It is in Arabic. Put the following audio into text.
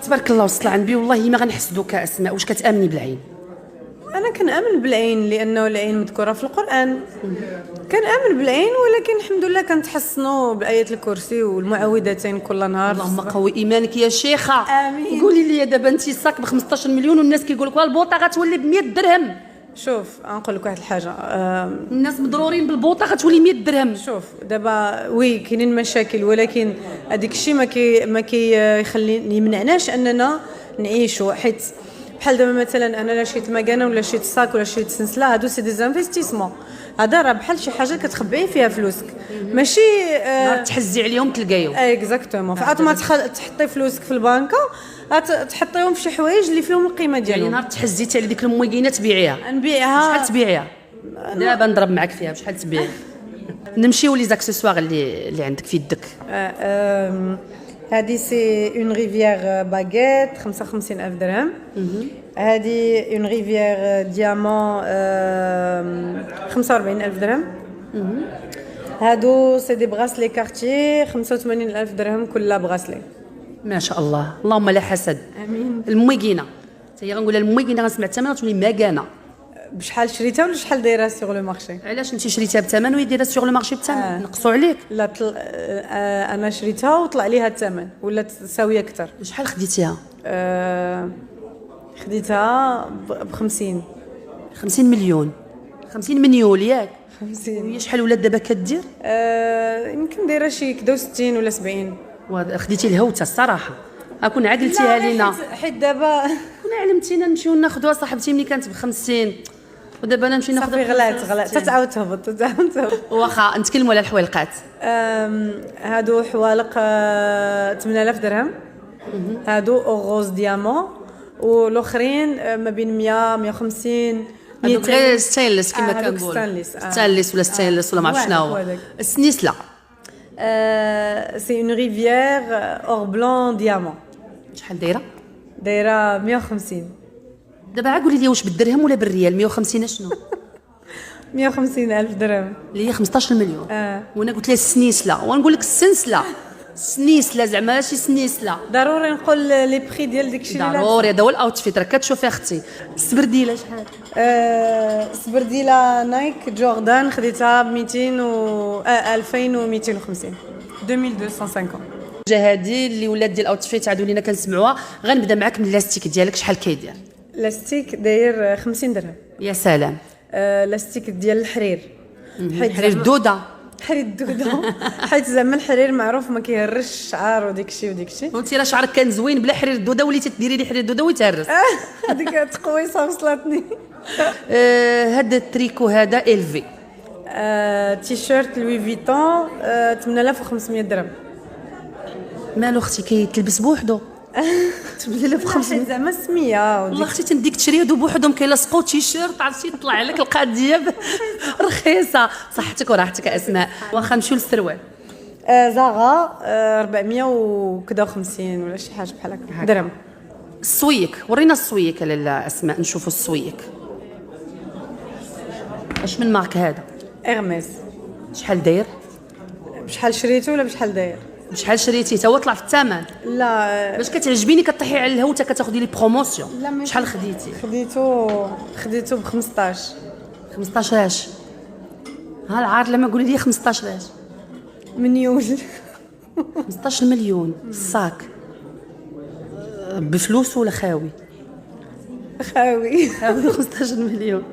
تبارك الله وصل عن بي، والله ما غنحسدوك اسماء. واش كتامني بالعين؟ انا كنامن بالعين لانه العين مذكوره في القران. كنامن بالعين، ولكن الحمد لله كنتحصنوا بايات الكرسي والمعوذتين كل نهار. اللهم قوي ايمانك يا شيخه. آمين. قولي لي دابا انت صاك ب 15 مليون والناس كيقول لك البوطه غتولي ب 100 درهم. شوف نقول لك واحد الحاجه. الناس مضرورين بالبوطه غتولي 100 درهم. شوف دابا وي كاينين مشاكل، ولكن هذيك الشيء ما كيخلي يمنعناش اننا نعيشوا. حيت بحال دابا مثلا انا لا شريت مكانه ولا شريت صاك ولا شريت سنسله، هادو سي دي زانفيستيسمون. هذا راه بحال شي حاجه كتخبعي فيها فلوسك، ماشي تحزي عليهم تلقايهم. اكزاكتومون. فعاد ما تحطي فلوسك في البنكه، تحطيهم في شي حوايج اللي فيهم القيمه يعني ديالهم. نهار تحزيتي على ديك المويقينه تبيعيها. نبيعها. شحال تبيعيها؟ دابا نضرب معاك فيها بشحال تبيعي؟ نمشيو لي زاكسيسوار اللي عندك في يدك. هذه سي اون ريفيير باغيت 55,000 درهم. هذه اون ريفيير ديامون 45,000 درهم. هادو سي دي براسلي كارتيer 85,000 درهم كل براسلي. ما شاء الله، اللهم لا حسد. امين. المويقينه حتى هي غنقولها، المويقينه غنسمع الثمن غتولي مكانه. بشحال شريتها ولا شحال دايره سيغ لو مارشي؟ علاش انت شريتها بثمن وهي دايره سيغ لو مارشي بثمن؟ نقصوا عليك. لا انا شريتها وطلع ليها الثمن ولا تساوي اكثر. شحال خديتيها؟ خديتها ب 50. 50 مليون. 50 مليون ياك؟ 50. وهي شحال ولات دابا كدير؟ يمكن دايره شي كدا 60 ولا 70. خديتي الهوته الصراحه. كون عدلتيها لينا، حيت دابا كنا علمتينا نمشيو ناخذوها صاحبتي ملي كانت ب 50، ودابا انا نمشي ناخذها. صافي غلات تتعاود تهبط واخا نتكلموا على الحويلقات. هادو حوالق 8,000 درهم. هادو اوغوز ديامون، والاخرين ما بين 100 150 هادوك غير ستانلس كما كنقول. ستانلس ولا ستانلس ولا ما عرف شنو هو. السنيسله سي اون ريفيير اور بلون ديامون. شحال دايره؟ دايره 150. دابا عا قولي لي واش بالدرهم ولا بالريال؟ 150 شنو؟ 150,000 درهم اللي هي 15 مليون. وانا قلت لها السنيسله، ونقول لك السنسله. السنيسله زعما ماشي سنيسله. ضروري نقول لي بري ديال داكشي اللي ضروري. هذا هو الاوتفيت، راه كتشوفي اختي. السبرديله شحال؟ سبرديله نايك جوردان خديتها ب 200 و 2250. 2250. هذه اللي ولات ديال الاوتفيت عادوا لينا كنسمعوها. غنبدا معاك من لاستيك ديالك، شحال كيدير؟ لاستيك داير 50 درهم. يا سلام. لاستيك ديال الحرير. حرير الدوده. حرير الدوده. حيت زعما الحرير معروف ما كيهرش الشعر وديك الشيء. وانت راه شعرك كان زوين بلا حرير الدوده، وليتي تديري لي حرير الدوده ويتهرس. هذيك تقويصه وصلتني. هذا التريكو هذا الفي. تيشيرت لوي فيتون 8,500 درهم. مالو اختي كيتلبس بوحدو؟ 8,500 زعما سميه. والله اختي تنديك تشريه دو بوحدهم كيلاصقوا تيشيرت، عرفتي طلع لك القضيه رخيصه. صحتك وراحتك اسماء. واخا نمشيو للسروال. زاغا 450 ولا شي حاجه بحال هكا درهم. السويك، ورينا السويك لاله اسماء نشوفوا السويك. اش من مارك هذا؟ اغميس. شحال داير؟ بشحال شريتو ولا بشحال داير؟ بشحال شريتي؟ تا هو طلع في الثمن. لا باش كتعجبيني كطيحي على الهوته كتاخدي لي بروموسيون. شحال خديتي؟ خديتو ب 15. 15 اش؟ ها العار لما قولي لي 15 اش؟ مليون. 15 مليون الصاك بفلوس ولا خاوي؟ خاوي. 15 مليون.